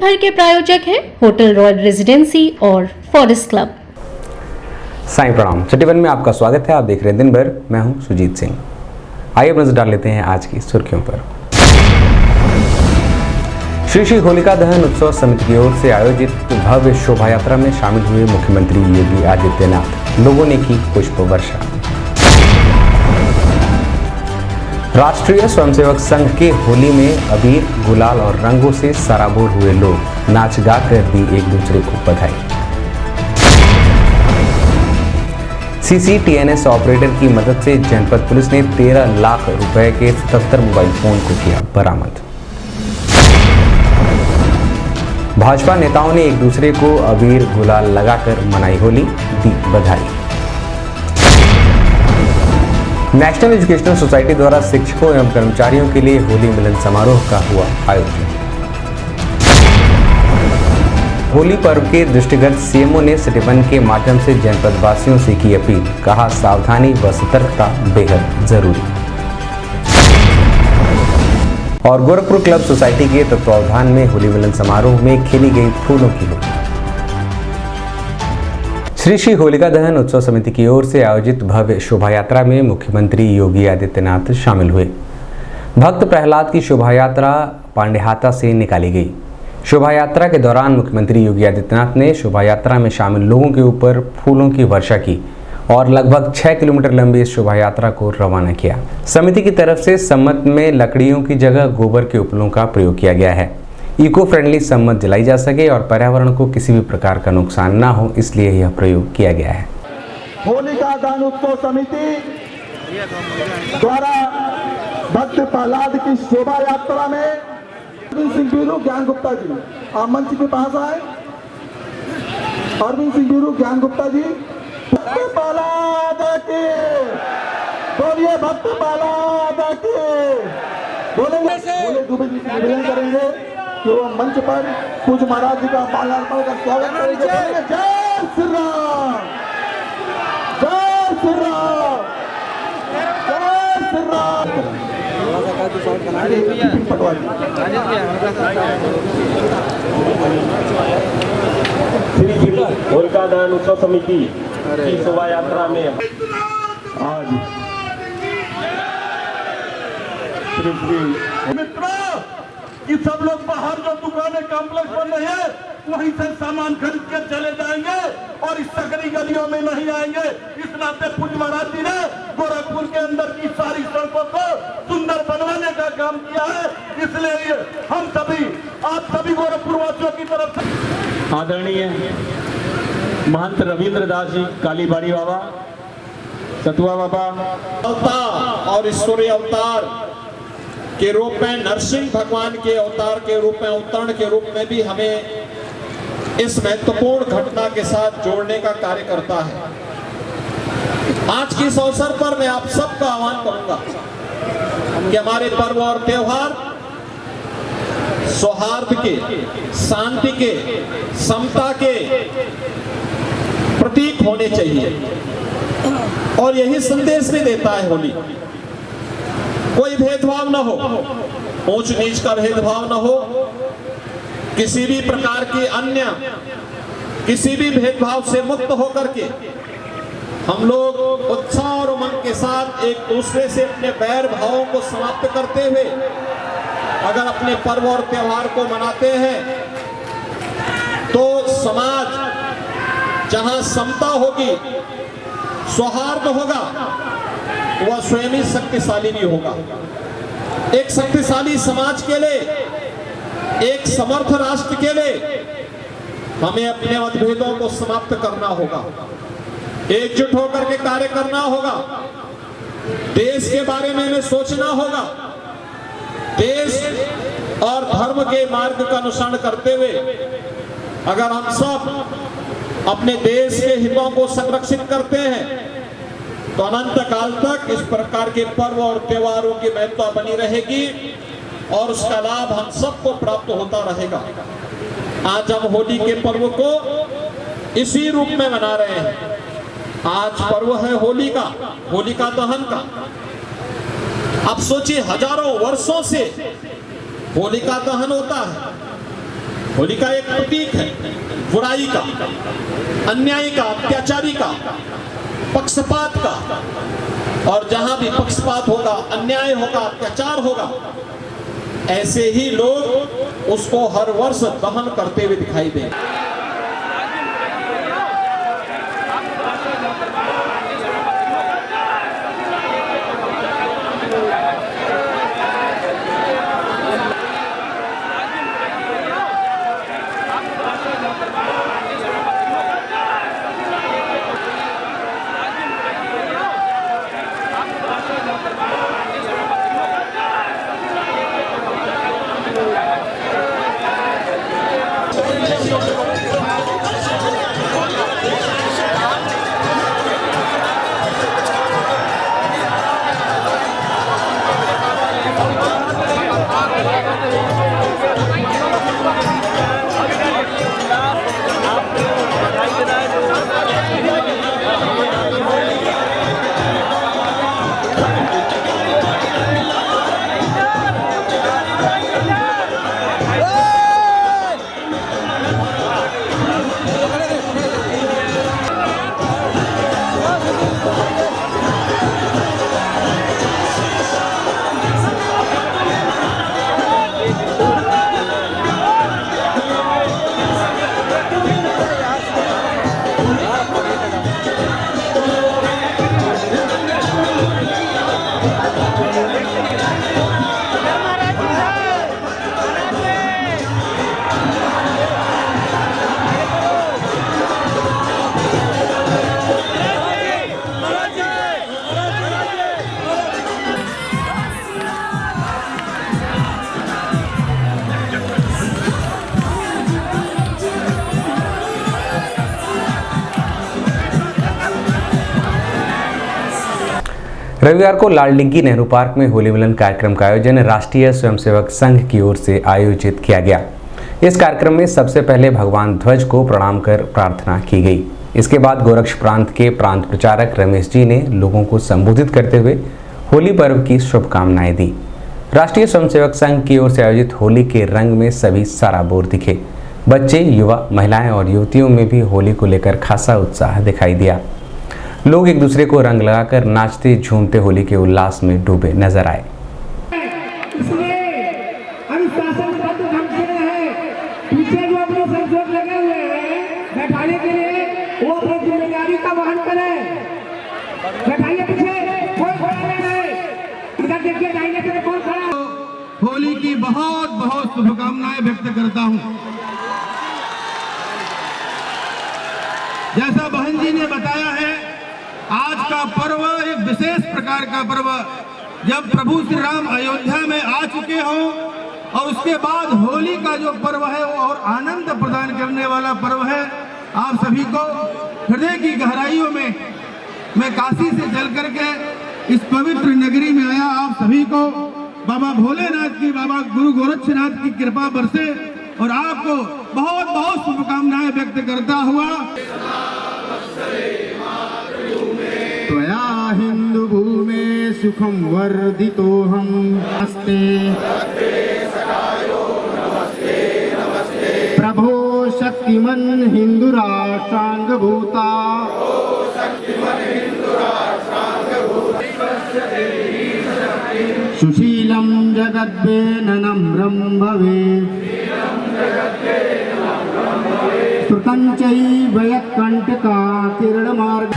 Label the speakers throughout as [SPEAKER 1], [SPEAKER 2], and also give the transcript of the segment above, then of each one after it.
[SPEAKER 1] भर के प्रायोजक हैं होटल रॉयल रेजिडेंसी और फॉरेस्ट क्लब।
[SPEAKER 2] साईं प्रणाम। छठी वन में आपका स्वागत है। आप देख रहे हैं दिन भर। मैं हूं सुजीत सिंह। आइए अब नजर डाल लेते हैं आज की सुर्खियों पर। श्री होलिका दहन उत्सव समिति की ओर से आयोजित भव्य शोभा यात्रा में शामिल हुए मुख्यमंत्री योगी आदित्यनाथ। लोगों ने की पुष्प वर्षा। राष्ट्रीय स्वयंसेवक संघ के होली में अबीर, गुलाल और रंगों से सराबोर हुए लोग नाच गा कर दी एक दूसरे को बधाई। CCTNS ऑपरेटर की मदद से जनपद पुलिस ने 13 लाख रुपए के 77 मोबाइल फोन को किया बरामद। भाजपा नेताओं ने एक दूसरे को अबीर गुलाल लगाकर मनाई होली, दी बधाई। नेशनल एजुकेशनल सोसाइटी द्वारा शिक्षकों एवं कर्मचारियों के लिए होली मिलन समारोह का हुआ आयोजन। होली पर्व के दृष्टिगत सीएमओ ने सिटी वन के माध्यम से जनपद वासियों से की अपील। कहा, सावधानी व सतर्कता बेहद जरूरी। और गोरखपुर क्लब सोसाइटी के तत्वावधान में होली मिलन समारोह में खेली गई फूलों की होली। श्री होलिका दहन उत्सव समिति की ओर से आयोजित भव्य शोभा यात्रा में मुख्यमंत्री योगी आदित्यनाथ शामिल हुए। भक्त प्रहलाद की शोभा यात्रा पांडेहाता से निकाली गई। शोभा यात्रा के दौरान मुख्यमंत्री योगी आदित्यनाथ ने शोभा यात्रा में शामिल लोगों के ऊपर फूलों की वर्षा की और लगभग 6 किलोमीटर लंबी इस शोभा यात्रा को रवाना किया। समिति की तरफ से सम्मत में लकड़ियों की जगह गोबर के उपलों का प्रयोग किया गया है। इको फ्रेंडली सम्मत जलाई जा सके और पर्यावरण को किसी भी प्रकार का नुकसान ना हो, इसलिए यह प्रयोग किया गया है।
[SPEAKER 3] होलिका दहन उत्सव समिति द्वारा भक्त प्रहलाद की शोभा यात्रा में अरविंद सिंह बीरू, ज्ञान गुप्ता जी आप मंच के पास आए। अरविंद सिंह बीरू, ज्ञान गुप्ता जी। भक्त प्रहलाद की बोलिए, भक्त प्रहलाद की बोलेंगे। बोले दुबे जी निवेदन करेंगे कि वो मंच पर पूज्य महाराज जी का माल्यार्पण कर स्वागत करेंगे। जय श्री राम, जय श्री राम, जय श्री राम।
[SPEAKER 4] होलिका दहन उत्सव समिति की शोभा यात्रा में
[SPEAKER 3] आज मित्रों कि सब लोग बाहर जो दुकानें कॉम्प्लेक्स बन रहे हैं वहीं से सामान खरीद के चले जाएंगे और इस सकरी गलियों में नहीं आएंगे। इस नाते पूज्य महाराज जी ने गोरखपुर के अंदर की सारी सड़कों को सुंदर बनवाने का काम किया है। इसलिए हम सभी, आप सभी गोरखपुर वासियों की तरफ से
[SPEAKER 4] आदरणीय महंत रविंद्र दास जी कालीबाड़ी बाबा, सतुआ बाबा अवतार और ईश्वरीय अवतार के रूप में, नरसिंह भगवान के अवतार के रूप में, अवतरण के रूप में भी हमें इस महत्वपूर्ण घटना के साथ जोड़ने का कार्य करता है। आज के इस अवसर पर मैं आप सबका आह्वान करूंगा कि हमारे पर्व और त्योहार सौहार्द के, शांति के, समता के प्रतीक होने चाहिए और यही संदेश भी देता है होली। कोई भेदभाव न हो, ऊंच नीच का भेदभाव न हो, किसी भी प्रकार की अन्य किसी भी भेदभाव से मुक्त होकर के हम लोग उत्साह और उमंग के साथ एक दूसरे से अपने बैर भावों को समाप्त करते हुए अगर अपने पर्व और त्योहार को मनाते हैं तो समाज जहां समता होगी, सौहार्द होगा, वह स्वयं ही शक्तिशाली भी होगा। एक शक्तिशाली समाज के लिए, एक समर्थ राष्ट्र के लिए हमें अपने मतभेदों को समाप्त करना होगा, एकजुट होकर के कार्य करना होगा, देश के बारे में हमें सोचना होगा, देश और धर्म के मार्ग का अनुसरण करते हुए अगर हम सब अपने देश के हितों को संरक्षित करते हैं तो अनंत काल तक इस प्रकार के पर्व और त्योहारों की महत्ता बनी रहेगी और उसका लाभ हम सबको प्राप्त होता रहेगा। आज हम होली के पर्व को इसी रूप में मना रहे हैं। आज पर्व है होली का, होलिका दहन का। अब सोचिए, हजारों वर्षों से होलिका दहन होता है। होलिका एक प्रतीक है बुराई का, अन्याय का, अत्याचारी का, पक्षपात का। और जहां भी पक्षपात होगा, अन्याय होगा, अत्याचार होगा, ऐसे ही लोग उसको हर वर्ष दहन करते हुए दिखाई देंगे।
[SPEAKER 2] रविवार को लाल डिग्गी नेहरू पार्क में होली मिलन कार्यक्रम का आयोजन राष्ट्रीय स्वयंसेवक संघ की ओर से आयोजित किया गया। इस कार्यक्रम में सबसे पहले भगवान ध्वज को प्रणाम कर प्रार्थना की गई। इसके बाद गोरक्ष प्रांत के प्रांत प्रचारक रमेश जी ने लोगों को संबोधित करते हुए होली पर्व की शुभकामनाएं दी। राष्ट्रीय स्वयंसेवक संघ की ओर से आयोजित होली के रंग में सभी सराबोर दिखे। बच्चे, युवा, महिलाएं और युवतियों में भी होली को लेकर खासा उत्साह दिखाई दिया। लोग एक दूसरे को रंग लगाकर नाचते झूमते होली के उल्लास में डूबे नजर आए।
[SPEAKER 5] इसलिए अनुशासनबद्ध ढंग से रहे। पीछे जो अपने संजोग लगे हुए हैं बैठाने के लिए, वो अपनी जिम्मेदारी का वहन करें। बैठाइए पीछे, कोई खड़ा नहीं रहे। इधर देखिए, दाहिने तरफ कौन खड़ा।
[SPEAKER 3] होली की बहुत बहुत शुभकामनाएं व्यक्त करता हूं। जैसा बहन जी ने बताया है, आज का पर्व एक विशेष प्रकार का पर्व, जब प्रभु श्री राम अयोध्या में आ चुके हो और उसके बाद होली का जो पर्व है वो और आनंद प्रदान करने वाला पर्व है। आप सभी को हृदय की गहराइयों में मैं काशी से चल करके इस पवित्र नगरी में आया। आप सभी को बाबा भोलेनाथ की, बाबा गुरु गोरक्षनाथ की कृपा बरसे और आपको बहुत बहुत शुभकामनाएं व्यक्त करता हुआ त्वया हिंदू भूमे सुखम वर्धितोहम नमस्ते प्रभो शक्तिमन हिंदू राष्ट्रांग भूता सुशीलम जगद्वेनम्रं भवेत् श्रुतं चैव यत्कण्टका किरणमार्ग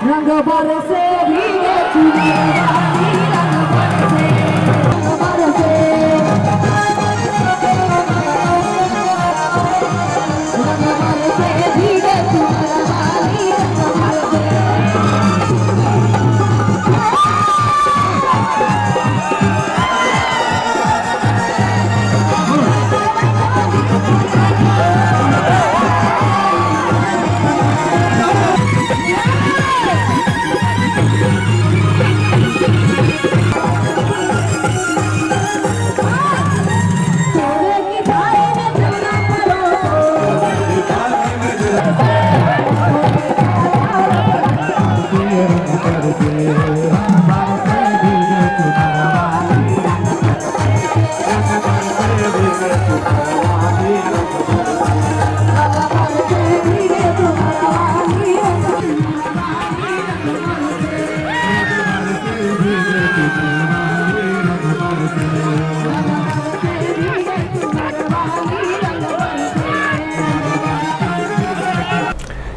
[SPEAKER 5] रंग बरसे भीगे चुनरिया रंग बरसे भीगे चुनरिया रंग बरसे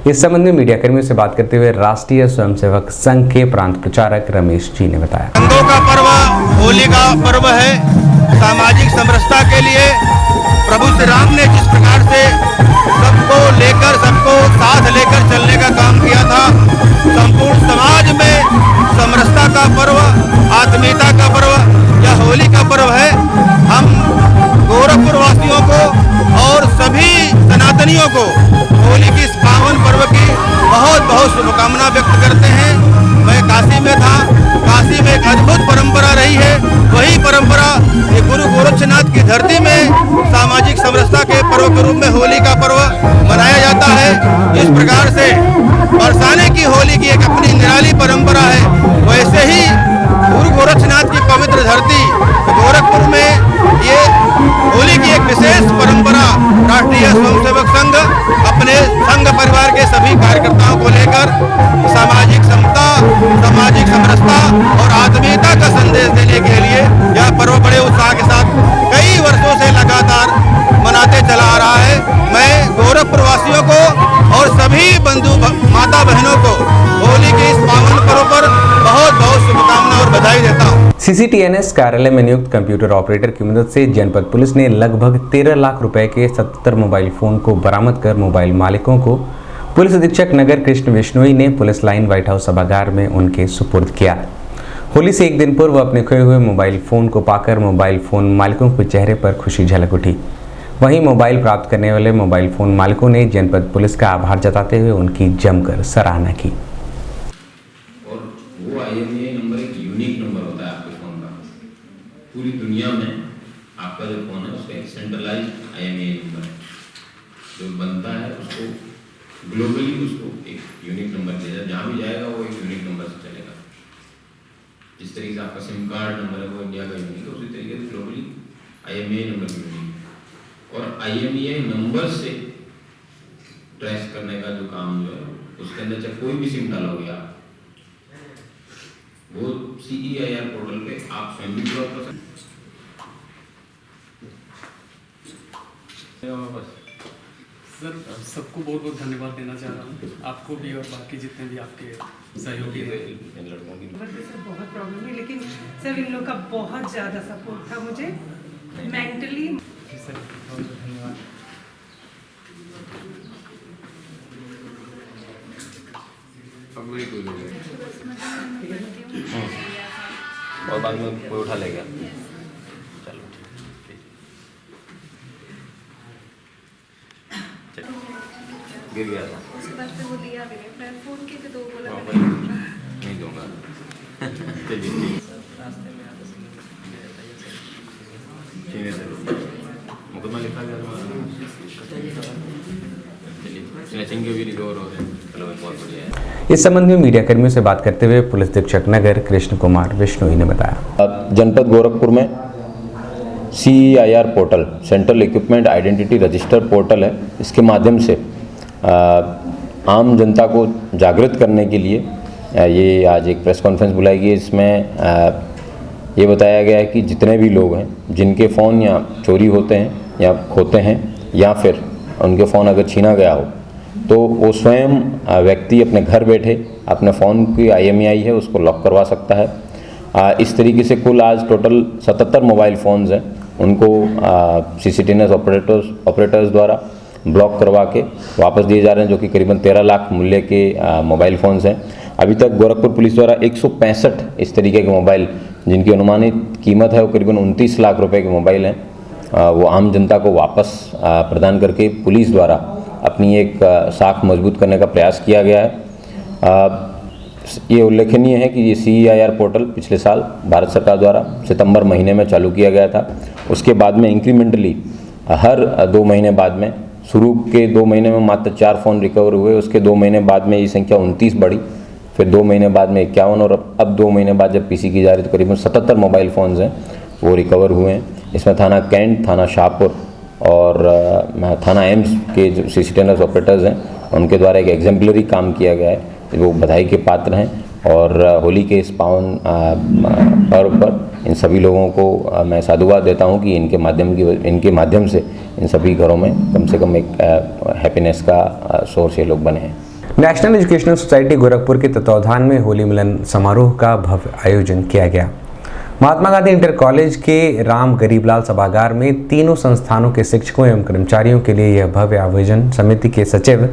[SPEAKER 2] इस संबंध में मीडिया कर्मियों से बात करते हुए राष्ट्रीय स्वयंसेवक संघ के प्रांत प्रचारक रमेश जी ने बताया,
[SPEAKER 6] रंगों का पर्व होली का पर्व है। सामाजिक समरसता के लिए प्रभु श्री राम ने जिस प्रकार से सबको साथ लेकर चलने का काम किया था, संपूर्ण समाज में समरसता का पर्व, आत्मीयता का पर्व या होली का पर्व है। हम गोरखपुर वासियों को और सभी सनातनियों को होली की इस पावन पर्व की बहुत बहुत शुभकामना व्यक्त करते हैं। मैं काशी में था, काशी में एक अद्भुत परंपरा रही है। वही परंपरा ये गुरु गोरक्षनाथ की धरती में सामाजिक समरसता के पर्व के रूप में होली का पर्व मनाया जाता है। इस प्रकार से बरसाने की होली की एक अपनी निराली परंपरा है। वैसे ही गुरु गोरक्षनाथ की पवित्र धरती गोरखपुर में ये होली की एक विशेष परंपरा राष्ट्रीय स्वयंसेवक संघ अपने संघ परिवार के सभी कार्यकर्ताओं को लेकर सामाजिक समता, सामाजिक समरसता और आत्मीयता का संदेश देने के लिए यह पर्व बड़े उत्साह के साथ कई वर्षों से लगातार मनाते चला आ रहा है। मैं गोरखपुर वासियों को और सभी बंधु माता बहनों को होली के इस पावन पर्व पर बहुत बहुत शुभकामनाएं और बधाई देता हूँ।
[SPEAKER 2] CCTNS कार्यालय में नियुक्त कंप्यूटर ऑपरेटर की मदद से जनपद पुलिस ने लगभग 13 लाख रुपए के 77 मोबाइल फोन को बरामद कर मोबाइल मालिकों को पुलिस अधीक्षक नगर कृष्ण बिश्नोई ने पुलिस लाइन व्हाइट हाउस सभागार में उनके सुपुर्द किया। होली से एक दिन पूर्व अपने खोए हुए मोबाइल फोन को पाकर मोबाइल फोन मालिकों के चेहरे पर खुशी झलक उठी। वहीं मोबाइल प्राप्त करने वाले मोबाइल फोन मालिकों ने जनपद पुलिस का आभार जताते हुए उनकी जमकर सराहना की।
[SPEAKER 7] और वो IMEI नंबर एक यूनिक नंबर होता है आपके फोन का। पूरी दुनिया में आपका जो फोन है उसका एक सेंट्रलाइज्ड IMEI नंबर है जो बनता है, उसको ग्लोबली उसको एक यूनिक नंबर दिया जाए। जहाँ भी जाएगा वो एक यूनिक नंबर से चलेगा। जिस तरीके से आपका सिम कार्ड नंबर है वो इंडिया का यूनिक है, उसी तरीके से ग्लोबली IMEI नंबर भी यूनिक है। और IMEI नंबर से ट्रेस करने का जो काम जो है उसके अंदर चाहे कोई भी सिम डालोगे आप, वो CEIR पोर्टल पे आप स्वयं भी ब्लॉक कर सकते।
[SPEAKER 8] सर सबको बहुत बहुत धन्यवाद देना चाह रहा हूँ, आपको भी और बाकी जितने भी आपके सहयोगी हैं।
[SPEAKER 7] लड़कों की
[SPEAKER 9] सर बहुत प्रॉब्लम है, लेकिन सर इन लोग का बहुत ज़्यादा सपोर्ट था मुझे मेंटली।
[SPEAKER 8] सर बहुत बहुत धन्यवाद।
[SPEAKER 7] और बाद में कोई उठा लेगा। चलो ठीक, गिर गया था नहीं दूंगा। चलिए मुकदमा लिखा गया स्नैचिंग के भी रिकवर हो रहे हैं। चलो बहुत बढ़िया है।
[SPEAKER 2] इस संबंध में मीडिया कर्मियों से बात करते हुए पुलिस अधीक्षक नगर कृष्ण कुमार बिश्नोई ने बताया,
[SPEAKER 10] जनपद गोरखपुर में CEIR portal central equipment identity register portal है। इसके माध्यम से आम जनता को जागृत करने के लिए ये आज एक प्रेस कॉन्फ्रेंस बुलाई गई। इसमें ये बताया गया है कि जितने भी लोग हैं जिनके फ़ोन या चोरी होते हैं या खोते हैं या फिर उनके फ़ोन अगर छीना गया हो तो वो स्वयं व्यक्ति अपने घर बैठे अपने फ़ोन की IMEI है उसको लॉक करवा सकता है। इस तरीके से कुल आज टोटल 77 मोबाइल फ़ोन्स हैं, उनको CCTNS ऑपरेटर्स द्वारा ब्लॉक करवा के वापस दिए जा रहे हैं, जो कि करीबन 13 लाख मूल्य के मोबाइल फ़ोन्स हैं। अभी तक गोरखपुर पुलिस द्वारा 165 इस तरीके के मोबाइल जिनकी अनुमानित कीमत है वो करीबन 29 लाख रुपए के मोबाइल हैं, वो आम जनता को वापस प्रदान करके पुलिस द्वारा अपनी एक साख मजबूत करने का प्रयास किया गया है। ये उल्लेखनीय है कि ये CEIR पोर्टल पिछले साल भारत सरकार द्वारा सितंबर महीने में चालू किया गया था। उसके बाद में इंक्रीमेंटली हर 2 महीने बाद में, शुरू के 2 महीने में मात्र 4 फ़ोन रिकवर हुए, उसके 2 महीने बाद में ये संख्या 29 बढ़ी, फिर 2 महीने बाद में 51 और अब 2 महीने बाद जब पीसी की जा रही तो करीबन 77 मोबाइल फ़ोन्स हैं वो रिकवर हुए हैं। इसमें थाना कैंट, थाना शाहपुर और थाना एम्स के जो CCTV ऑपरेटर्स हैं उनके द्वारा एक एग्जेम्पलरी काम किया गया है, वो बधाई के पात्र हैं। और होली के इस पावन पर्व पर इन सभी लोगों को मैं साधुवाद देता हूं कि इनके माध्यम से इन सभी घरों में कम से कम एक हैप्पीनेस का सोर्स ये लोग बने हैं।
[SPEAKER 2] नेशनल एजुकेशनल सोसाइटी गोरखपुर के तत्वावधान में होली मिलन समारोह का भव्य आयोजन किया गया। महात्मा गांधी इंटर कॉलेज के राम गरीबलाल सभागार में तीनों संस्थानों के शिक्षकों एवं कर्मचारियों के लिए यह भव्य आयोजन समिति के सचिव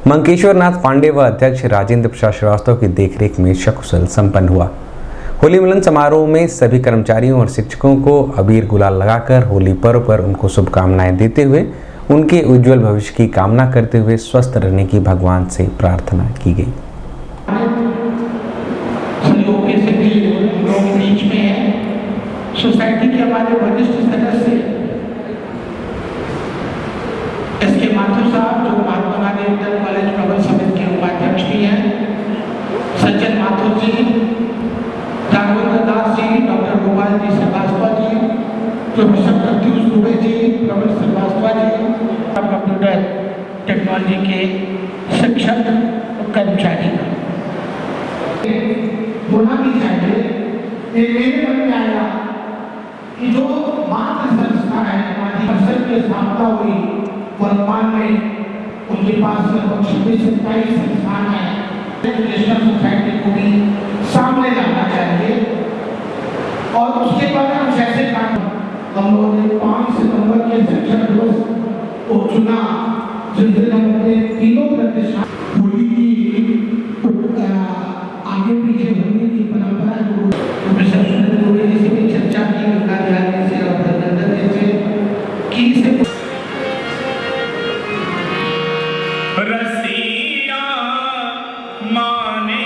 [SPEAKER 2] मंकेश्वर नाथ पांडे व अध्यक्ष राजेंद्र प्रसाद श्रीवास्तव की देखरेख में सकुशल संपन्न हुआ। होली मिलन समारोह में सभी कर्मचारियों और शिक्षकों को अबीर गुलाल लगाकर होली पर्व पर उनको शुभकामनाएं देते हुए उनके उज्जवल भविष्य की कामना करते हुए स्वस्थ रहने की भगवान से प्रार्थना की गई।
[SPEAKER 5] सोसाइटी के हमारे वरिष्ठ सदस्य इसके माथुर साहब जो महात्मा गांधी इंटर कॉलेज प्रबंध समिति के उपाध्यक्ष भी हैं, सज्जन माथुर जी, राघवेंद्र दास जी, डॉक्टर गोपाल जी श्रीवास्तव जी, प्रोफेसर प्रत्युष दुबे जी, प्रबंध श्रीवास्तव जी, कंप्यूटर टेक्नोलॉजी के शिक्षक कर्मचारी होना भी चाहिए। मेरे मन में आया कि जो मातृ संस्था है हमारी अफसर की स्थापना हुई वर्तमान में उनके पास लगभग 26-27 संस्थान है। एजुकेशनल सोसाइटी को भी सामने लाना चाहिए और उसके बाद हम जैसे हम लोगों ने 5 सितंबर के शिक्षक दिवस को चुना जिस दिन हम अपने तीनों प्रतिष्ठान होली की आगे पीछे होने की परंपरा जो प्रोफेसर सुरेंद्र दुबे जी से भी चर्चा की, उनका ध्यान से और अभिनंदन देते कि इसे
[SPEAKER 11] रसिया माने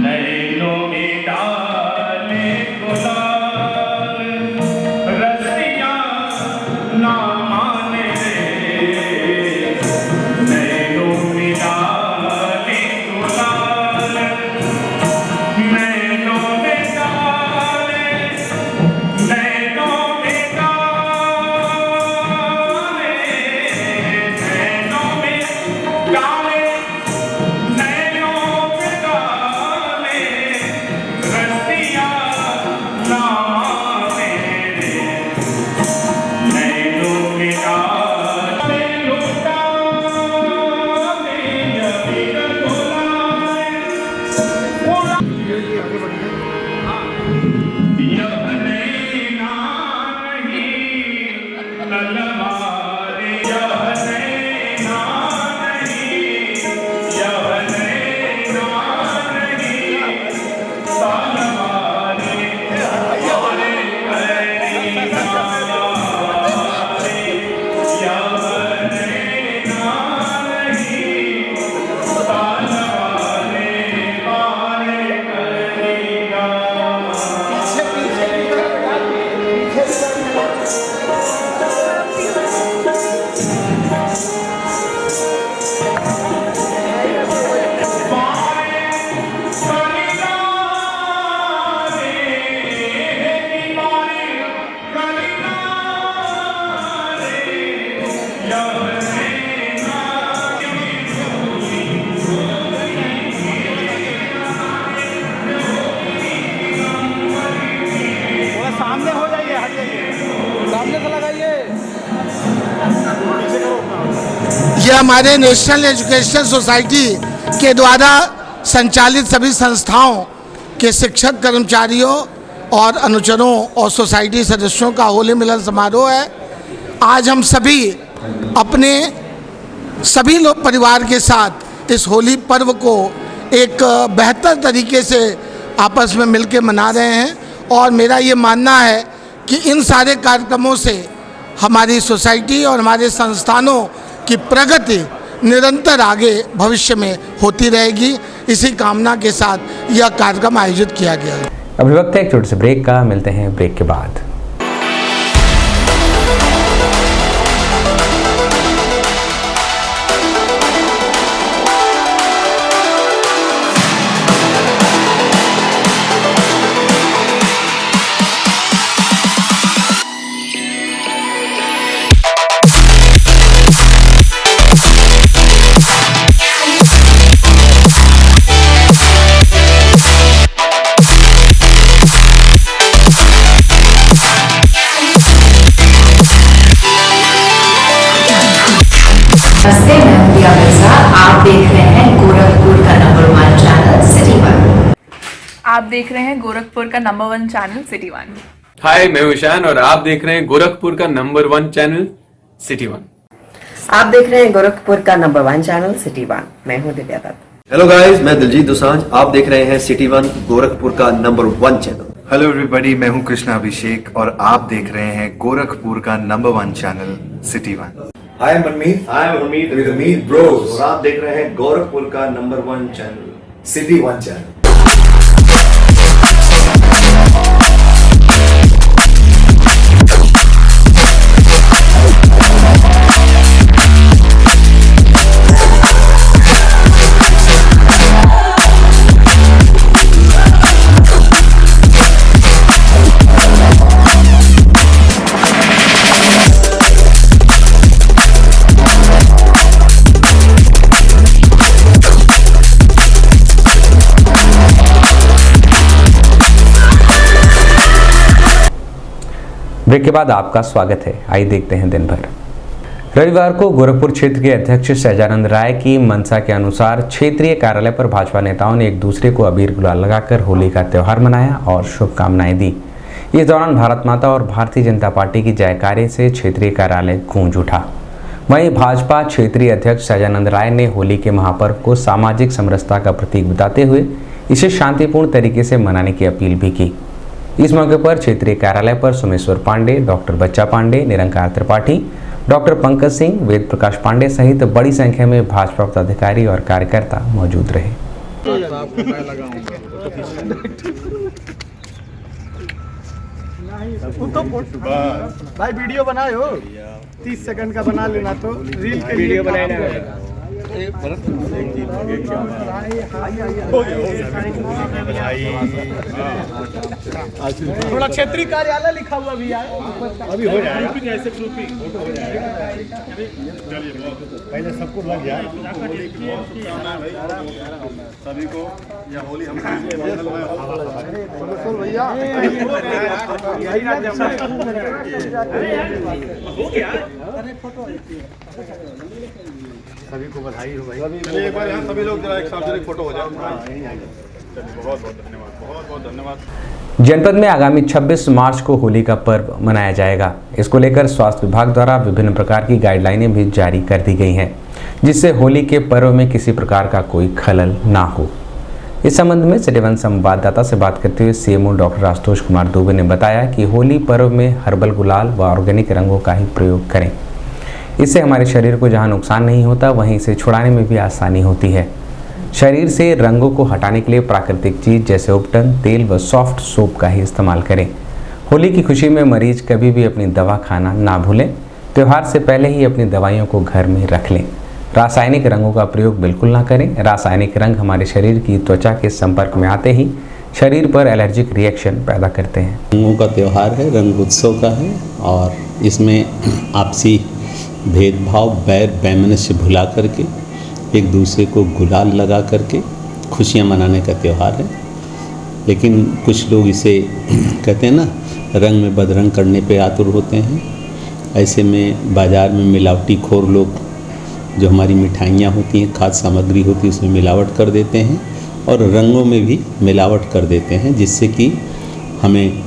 [SPEAKER 11] नैनो में डाले गुलाल, रसिया ना माने नैनो में डाले गुलाल, नैनो में डाले, नैनो में डाले, नैनो में डाले, रसिया ना माने नैनो में डाले लुटाने अबीर गुलाल, यह नैना नहीं तलवारे, यह नैना नहीं, यह नैना नहीं तलवारे, हमारे करी नारे, यह नैना नहीं तलवारे, हमारे करी सामने हो जाइए, हट जाइए, सामने से लगाइए।
[SPEAKER 5] यह हमारे नेशनल एजुकेशनल सोसाइटी के द्वारा संचालित सभी संस्थाओं के शिक्षक कर्मचारियों और अनुचरों और सोसाइटी सदस्यों का होली मिलन समारोह है। आज हम सभी अपने सभी लोग परिवार के साथ इस होली पर्व को एक बेहतर तरीके से आपस में मिलकर मना रहे हैं और मेरा ये मानना है कि इन सारे कार्यक्रमों से हमारी सोसाइटी और हमारे संस्थानों की प्रगति निरंतर आगे भविष्य में होती रहेगी। इसी कामना के साथ यह कार्यक्रम आयोजित किया गया है।
[SPEAKER 2] अभी वक्त है एक छोटे से ब्रेक का, मिलते हैं ब्रेक के बाद।
[SPEAKER 12] नमस्ते, मैं हूं दिया मिर्जा। आप देख रहे हैं गोरखपुर का नंबर 1 चैनल सिटी 1।
[SPEAKER 13] आप देख रहे हैं गोरखपुर का नंबर 1 चैनल सिटी 1।
[SPEAKER 14] हाय, मैं हूं ईशान और आप देख रहे हैं गोरखपुर का नंबर 1 चैनल सिटी 1।
[SPEAKER 15] आप देख रहे हैं गोरखपुर का नंबर 1 चैनल सिटी 1। मैं हूं दिव्या दत्त।
[SPEAKER 16] हेलो गाइस, मैं दिलजीत दोसांझ। आप देख रहे हैं सिटी 1 गोरखपुर का नंबर 1 चैनल।
[SPEAKER 17] हेलो एवरीबॉडी, मैं हूं कृष्णा अभिषेक और आप देख रहे हैं गोरखपुर का number 1 channel city 1।
[SPEAKER 18] Hi Manmeet, with Amit bros और आप देख रहे हैं गोरखपुर का number 1 channel city 1 channel.
[SPEAKER 2] Break के बाद आपका स्वागत है। आइए देखते हैं दिन भर। रविवार को गोरखपुर क्षेत्र के अध्यक्ष सहजानंद राय की मंशा के अनुसार क्षेत्रीय कार्यालय पर भाजपा नेताओं ने एक दूसरे को अबीर गुलाल लगाकर होली का त्यौहार मनाया और शुभकामनाएं दी। इस दौरान भारत माता और भारतीय जनता पार्टी की जयकारे से क्षेत्रीय कार्यालय गूंज उठा। वहीं भाजपा क्षेत्रीय अध्यक्ष सहजानंद राय ने होली के महापर्व को सामाजिक समरसता का प्रतीक बताते हुए इसे शांतिपूर्ण तरीके से मनाने की अपील भी की। इस मौके पर क्षेत्रीय कार्यालय पर सोमेश्वर पांडे, डॉक्टर बच्चा पांडे, निरंकार त्रिपाठी, डॉक्टर पंकज सिंह, वेद प्रकाश पांडे सहित बड़ी संख्या में भाजपा पदाधिकारी और कार्यकर्ता मौजूद रहे।
[SPEAKER 11] भाई वीडियो बनाए हो 30 सेकंड का बना लेना तो रील के वीडियो बनाए। थोड़ा क्षेत्रीय कार्यालय लिखा हुआ भी है, अभी हो जाएगा। ऐसे पहले सबको लग जाए सभी को। या होली हम भैया सभी को बधाई हो भाई। चलिए एक बार यहाँ सभी लोग जरा एक सार्वजनिक फोटो हो जाए। बहुत बहुत धन्यवाद, बहुत बहुत धन्यवाद।
[SPEAKER 2] जनपद में आगामी 26 मार्च को होली का पर्व मनाया जाएगा। इसको लेकर स्वास्थ्य विभाग द्वारा विभिन्न प्रकार की गाइडलाइनें भी जारी कर दी गई हैं, जिससे होली के पर्व में किसी प्रकार का कोई खलल ना हो। इस संबंध में सिटी 1 संवाददाता से बात करते हुए सीएमओ डॉक्टर आशुतोष कुमार दुबे ने बताया कि होली पर्व में हर्बल गुलाल व ऑर्गेनिक रंगों का ही प्रयोग करें। इससे हमारे शरीर को जहां नुकसान नहीं होता, वहीं इसे छुड़ाने में भी आसानी होती है। शरीर से रंगों को हटाने के लिए प्राकृतिक चीज जैसे उपटन, तेल व सॉफ्ट सोप का ही इस्तेमाल करें। होली की खुशी में मरीज कभी भी अपनी दवा खाना ना भूलें। त्यौहार से पहले ही अपनी दवाइयों को घर में रख लें। रासायनिक रंगों का प्रयोग बिल्कुल ना करें। रासायनिक रंग हमारे शरीर की त्वचा के संपर्क में आते ही शरीर पर एलर्जिक रिएक्शन पैदा करते हैं।
[SPEAKER 19] रंगों का त्यौहार है, रंग उत्सव का है और इसमें आपसी भेदभाव, बैर वैमनस्य भुला करके एक दूसरे को गुलाल लगा करके खुशियाँ मनाने का त्यौहार है। लेकिन कुछ लोग इसे कहते हैं ना, रंग में बदरंग करने पे आतुर होते हैं। ऐसे में बाज़ार में मिलावटी खोर लोग जो हमारी मिठाइयाँ होती हैं, खाद्य सामग्री होती है, उसमें मिलावट कर देते हैं और रंगों में भी मिलावट कर देते हैं, जिससे कि हमें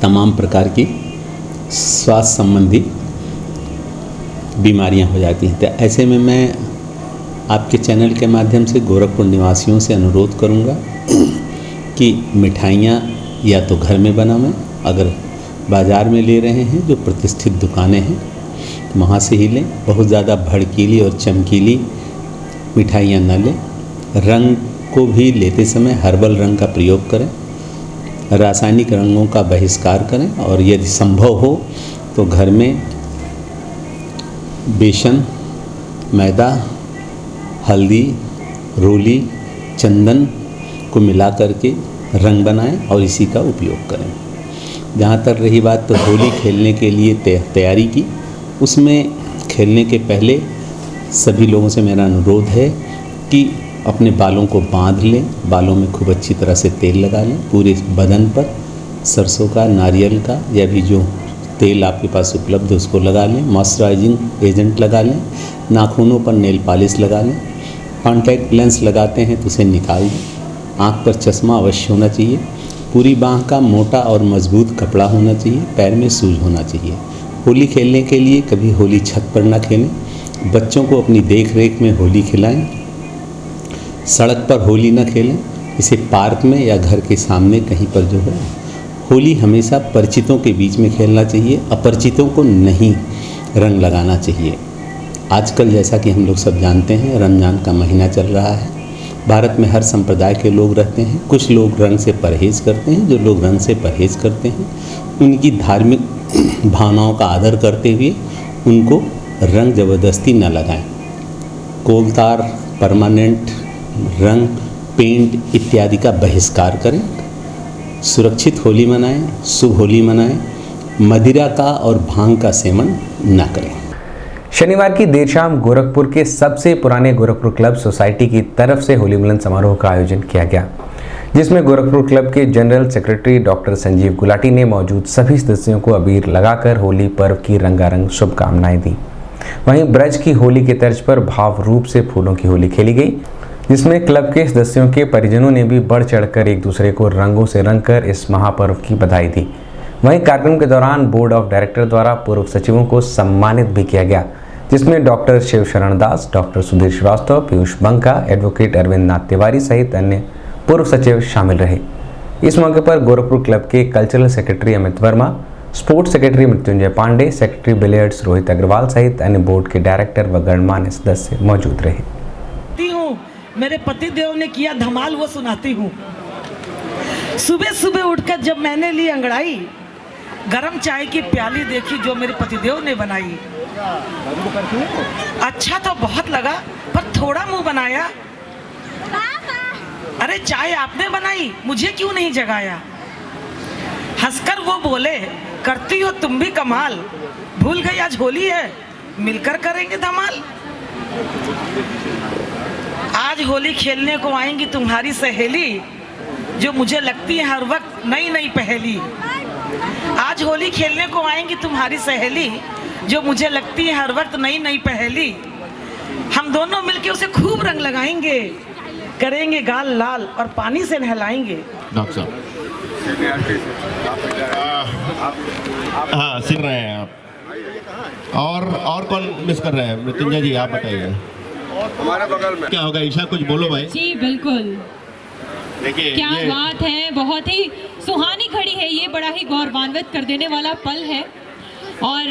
[SPEAKER 19] तमाम प्रकार की स्वास्थ्य संबंधी बीमारियां हो जाती हैं। तो ऐसे में मैं आपके चैनल के माध्यम से गोरखपुर निवासियों से अनुरोध करूंगा कि मिठाइयां या तो घर में बनावें, अगर बाज़ार में ले रहे हैं जो प्रतिष्ठित दुकानें हैं वहाँ से ही लें। बहुत ज़्यादा भड़कीली और चमकीली मिठाइयाँ न लें। रंग को भी लेते समय हर्बल रंग का प्रयोग करें। रासायनिक रंगों का बहिष्कार करें और यदि संभव हो तो घर में बेसन, मैदा, हल्दी, रोली, चंदन को मिला करके रंग बनाएं और इसी का उपयोग करें। जहाँ तक रही बात तो होली खेलने के लिए तैयारी की, उसमें खेलने के पहले सभी लोगों से मेरा अनुरोध है कि अपने बालों को बांध लें। बालों में खूब अच्छी तरह से तेल लगा लें, पूरे बदन पर सरसों का, नारियल का या भी जो तेल आपके पास उपलब्ध है उसको लगा लें, मॉइस्चराइजिंग एजेंट लगा लें, नाखूनों पर नेल पॉलिश लगा लें, कॉन्टैक्ट लेंस लगाते हैं तो उसे निकाल दें। आँख पर चश्मा अवश्य होना चाहिए। पूरी बाँह का मोटा और मजबूत कपड़ा होना चाहिए। पैर में शूज होना चाहिए। होली खेलने के लिए कभी होली छत पर ना खेलें। बच्चों को अपनी देख रेख में होली खिलाएं। सड़क पर होली ना खेलें, इसे पार्क में या घर के सामने कहीं पर जो है। होली हमेशा परिचितों के बीच में खेलना चाहिए, अपरिचितों को नहीं रंग लगाना चाहिए। आजकल जैसा कि हम लोग सब जानते हैं, रमज़ान का महीना चल रहा है। भारत में हर संप्रदाय के लोग रहते हैं। कुछ लोग रंग से परहेज़ करते हैं। जो लोग रंग से परहेज़ करते हैं उनकी धार्मिक भावनाओं का आदर करते हुए उनको रंग ज़बरदस्ती न लगाएं। कोलतार, परमानेंट रंग, पेंट इत्यादि का बहिष्कार करें। सुरक्षित होली मनाएं, शुभ होली मनाएं। मदिरा का और भांग का सेवन न करें।
[SPEAKER 2] शनिवार की देर शाम गोरखपुर के सबसे पुराने गोरखपुर क्लब सोसाइटी की तरफ से होली मिलन समारोह का आयोजन किया गया, जिसमें गोरखपुर क्लब के general secretary doctor Sanjeev Gulati ने मौजूद सभी सदस्यों को अबीर लगाकर होली पर्व की रंगारंग शुभकामनाएं दी। वहीं ब्रज की होली के तर्ज पर भाव रूप से फूलों की होली खेली गई, जिसमें क्लब के सदस्यों के परिजनों ने भी बढ़ चढ़कर एक दूसरे को रंगों से रंग कर इस महापर्व की बधाई दी। वहीं कार्यक्रम के दौरान बोर्ड ऑफ डायरेक्टर द्वारा पूर्व सचिवों को सम्मानित भी किया गया, जिसमें doctor Shiv Sharan Das, doctor Sudhir Srivastava, Piyush Banka, advocate Arvind Nath Tiwari सहित अन्य पूर्व सचिव शामिल रहे। इस मौके पर गोरखपुर क्लब के cultural secretary Amit Verma, sports secretary Mrityunjay Pandey, secretary billiards Rohit Agarwal सहित अन्य बोर्ड के डायरेक्टर व गणमान्य सदस्य मौजूद रहे।
[SPEAKER 20] मेरे पति देव ने किया धमाल वो सुनाती हूँ। सुबह सुबह उठकर जब मैंने ली अंगड़ाई, गरम चाय की प्याली देखी जो मेरे पतिदेव ने बनाई। अच्छा तो बहुत लगा पर थोड़ा मुंह बनाया। अरे चाय आपने बनाई, मुझे क्यों नहीं जगाया। हंसकर वो बोले, करती हो तुम भी कमाल, भूल गई आज होली है, मिलकर करेंगे धमाल। आज होली खेलने को आएंगी तुम्हारी सहेली, जो मुझे लगती है हर वक्त नई नई पहेली। आज होली खेलने को आएंगी तुम्हारी सहेली, जो मुझे लगती है हर वक्त नई नई पहेली। हम दोनों मिलके उसे खूब रंग लगाएंगे, करेंगे गाल लाल और पानी से नहलाएंगे।
[SPEAKER 21] डॉक्टर साहब, हाँ सुन रहे हैं आप। और कौन मिस कर रहे हैं? मृत्युंजय जी आप बताइए। हमारे बगल में क्या होगा? ईशा कुछ बोलो भाई।
[SPEAKER 22] जी बिल्कुल,
[SPEAKER 21] देखिए
[SPEAKER 22] क्या बात है, बहुत ही सुहानी घड़ी है ये, बड़ा ही गौरवान्वित कर देने वाला पल है। और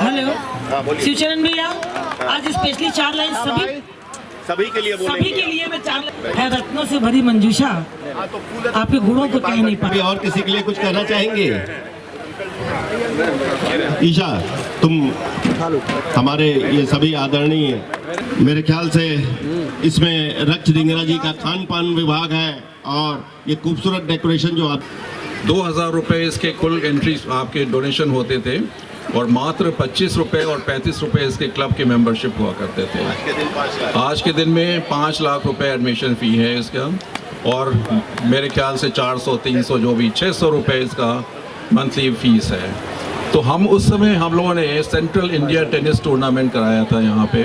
[SPEAKER 20] हेलो शिवचरण भैया, आज स्पेशली 4 लाइन
[SPEAKER 21] सभी के लिए
[SPEAKER 20] सभी के लिए मैं 4 है रत्नों से भरी मंजूषा, आपके गुणों को कह नहीं पाए।
[SPEAKER 21] और किसी के लिए कुछ कहना चाहेंगे? ईशा तुम हमारे ये सभी आदरणीय, मेरे ख्याल से इसमें रक्ष डिंगरा जी का खान पान विभाग है और ये खूबसूरत डेकोरेशन जो आप
[SPEAKER 23] 2000 रुपये इसके कुल एंट्री आपके डोनेशन होते थे और मात्र 25 रुपये और 35 रुपये इसके क्लब के मेंबरशिप हुआ करते थे। आज के दिन में 5 लाख रुपए एडमिशन फ़ी है इसका और मेरे ख्याल से 400-300 जो भी 600 रुपये इसका मंथली फीस है। तो हम उस समय हम लोगों ने सेंट्रल इंडिया टेनिस टूर्नामेंट कराया था यहाँ पे।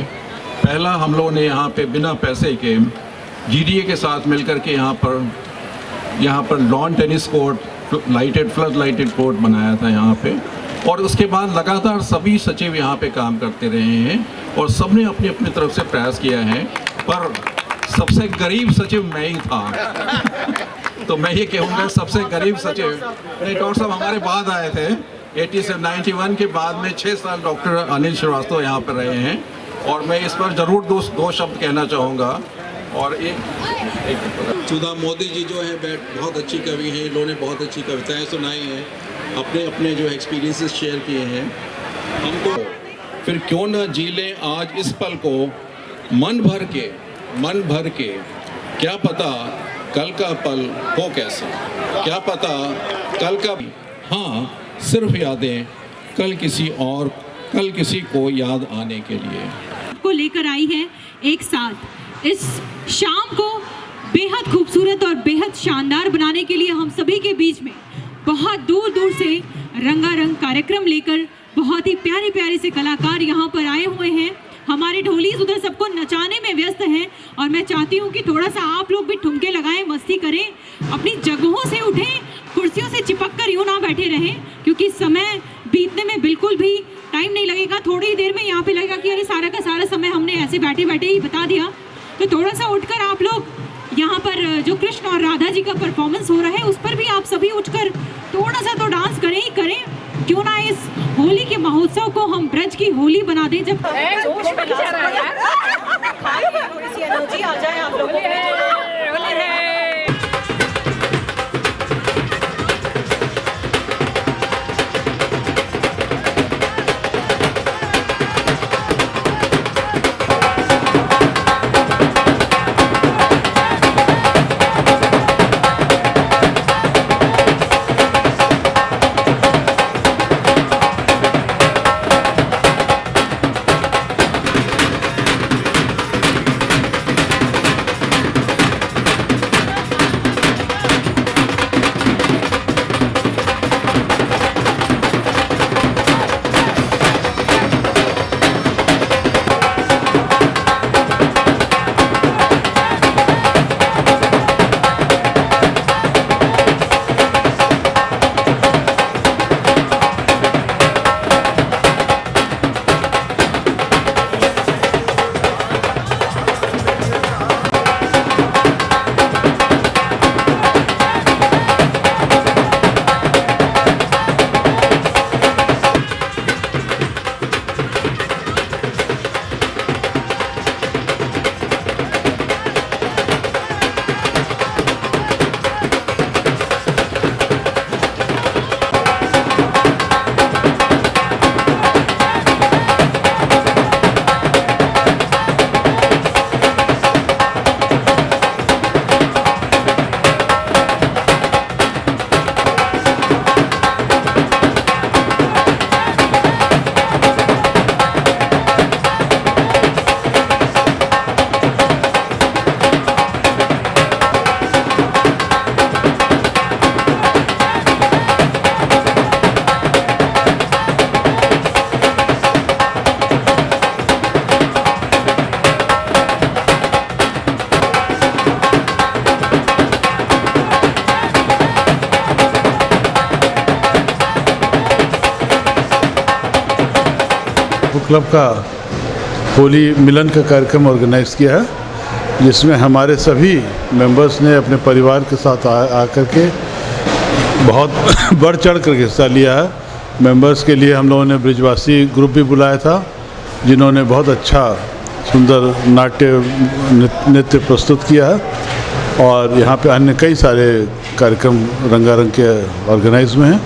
[SPEAKER 23] पहला हम लोगों ने यहाँ पे बिना पैसे के GDA के साथ मिलकर के यहाँ पर lawn tennis court flood lighted court बनाया था यहाँ पे। और उसके बाद लगातार सभी सचिव यहाँ पे काम करते रहे हैं और सबने अपनी अपनी तरफ से प्रयास किया है, पर सबसे गरीब सचिव मैं ही था। तो मैं ये कहूँगा सबसे गरीब सचिव डॉक्टर साहब हमारे बाद आए थे 91 के बाद में 6 साल डॉक्टर अनिल श्रीवास्तव यहाँ पर रहे हैं और मैं इस पर ज़रूर दो शब्द कहना चाहूँगा। और एक सुधा मोदी जी जो है बहुत अच्छी कवि हैं, इन्होंने बहुत अच्छी कविताएं सुनाई हैं, अपने अपने जो एक्सपीरियंसेस शेयर किए हैं। हमको फिर क्यों ना जी लें आज इस पल को मन भर के, क्या पता कल का पल हो कैसा, क्या पता कल का, हाँ सिर्फ यादें कल किसी को याद आने के लिए
[SPEAKER 22] को लेकर आई है एक साथ। इस शाम को बेहद खूबसूरत और बेहद शानदार बनाने के लिए हम सभी के बीच में बहुत दूर दूर से रंगारंग कार्यक्रम लेकर बहुत ही प्यारे प्यारे से कलाकार यहाँ पर आए हुए हैं। हमारे ढोली उधर सबको नचाने में व्यस्त हैं और मैं चाहती हूँ कि थोड़ा सा आप लोग भी ठुमके लगाएं, मस्ती करें, अपनी जगहों से उठें, कुर्सियों से चिपक कर यूँ ना बैठे रहें, क्योंकि समय बीतने में बिल्कुल भी टाइम नहीं लगेगा। थोड़ी ही देर में यहाँ पे लगेगा कि अरे सारा का सारा समय हमने ऐसे बैठे बैठे ही बता दिया। तो थोड़ा सा उठकर आप लोग यहाँ पर जो कृष्ण और राधा जी का परफॉर्मेंस हो रहा है उस पर भी आप सभी उठकर थोड़ा सा तो डांस करें ही करें। क्यों ना इस होली के महोत्सव को हम ब्रज की होली बना दें। जब जोश में जा रहा है यार, थोड़ी सी एनर्जी आ जाए आप लोगों में।
[SPEAKER 1] क्लब का होली मिलन का कार्यक्रम ऑर्गेनाइज किया है, जिसमें हमारे सभी मेंबर्स ने अपने परिवार के साथ आकर के बहुत बढ़ चढ़ कर हिस्सा लिया है। मेंबर्स के लिए हम लोगों ने ब्रिजवासी ग्रुप भी बुलाया था, जिन्होंने बहुत अच्छा सुंदर नाट्य नृत्य प्रस्तुत किया है और यहाँ पे अन्य कई सारे कार्यक्रम रंगारंग के ऑर्गेनाइज में हैं,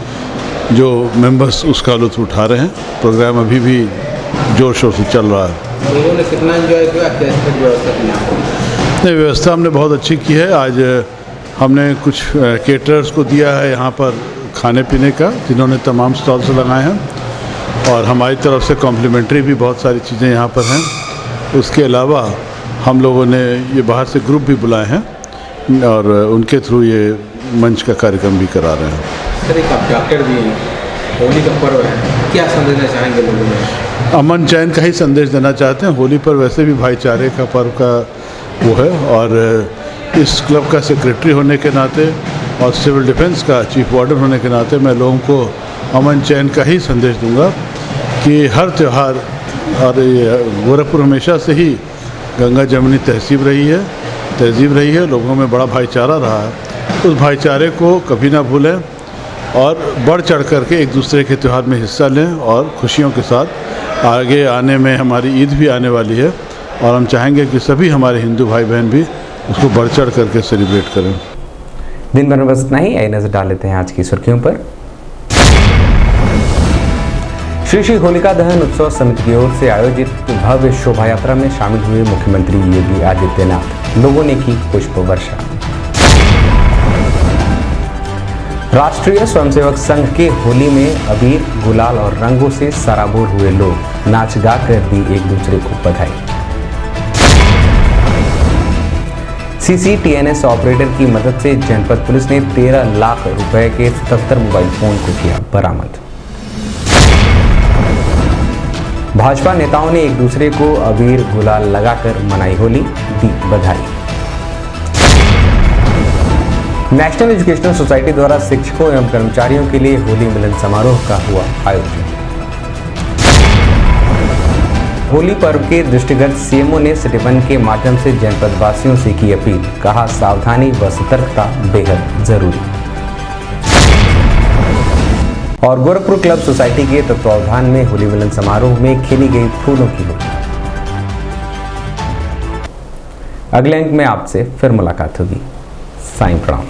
[SPEAKER 1] जो मेंबर्स उसका लुत्फ़ उठा रहे हैं। प्रोग्राम अभी भी जोर शोर से चल रहा है।
[SPEAKER 3] लोगों ने कितना एंजॉय किया, कैसे व्यवस्था की आपको?
[SPEAKER 1] नहीं, व्यवस्था हमने बहुत अच्छी की है। आज हमने कुछ केटरर्स को दिया है यहाँ पर खाने पीने का, जिन्होंने तमाम स्टॉल्स लगाए हैं और हमारी तरफ से कॉम्प्लीमेंट्री भी बहुत सारी चीज़ें यहाँ पर हैं। उसके अलावा हम लोगों ने ये बाहर से ग्रुप भी बुलाए हैं और उनके थ्रू ये मंच का कार्यक्रम भी करा रहे हैं।
[SPEAKER 3] सर, एक आप डॉक्टर भी हैं, होली का पर्व है, क्या संदेश देना चाहेंगे लोगों में?
[SPEAKER 1] अमन चैन का ही संदेश देना चाहते हैं। होली पर वैसे भी भाईचारे का पर्व का वो है और इस क्लब का सेक्रेटरी होने के नाते और सिविल डिफेंस का चीफ वार्डन होने के नाते मैं लोगों को अमन चैन का ही संदेश दूंगा कि हर त्यौहार, और गोरखपुर हमेशा से ही गंगा जमुनी तहजीब रही है, लोगों में बड़ा भाईचारा रहा है। उस भाईचारे को कभी ना भूलें और बढ़ चढ़ करके एक दूसरे के त्यौहार में हिस्सा लें और खुशियों के साथ आगे आने में हमारी ईद भी आने वाली है और हम चाहेंगे कि सभी हमारे हिंदू भाई बहन भी उसको बढ़ चढ़ करके सेलिब्रेट करें।
[SPEAKER 2] दिन भर में बस इतना ही। आइए नजर डाल लेते हैं आज की सुर्खियों पर। श्री श्री होलिका दहन उत्सव समिति की ओर से आयोजित भव्य शोभा यात्रा में शामिल हुए मुख्यमंत्री योगी आदित्यनाथ। लोगों ने की पुष्प वर्षा। राष्ट्रीय स्वयंसेवक संघ के होली में अबीर, गुलाल और रंगों से सराबोर हुए लोग नाच गा कर दी एक दूसरे को बधाई। CCTNS ऑपरेटर की मदद से जनपद पुलिस ने 13 लाख रुपए के 77 मोबाइल फोन को किया बरामद। भाजपा नेताओं ने एक दूसरे को अबीर गुलाल लगाकर मनाई होली, दी बधाई। नेशनल एजुकेशनल सोसाइटी द्वारा शिक्षकों एवं कर्मचारियों के लिए होली मिलन समारोह का हुआ आयोजन। होली पर्व के दृष्टिगत सीएमओ ने सिटी वन के माध्यम से जनपद वासियों से की अपील, कहा सावधानी व सतर्कता बेहद जरूरी। और गोरखपुर क्लब सोसाइटी के तत्वावधान में होली मिलन समारोह में खेली गई फूलों की होली। अगले अंक में आपसे फिर मुलाकात होगी। साईं प्रणाम।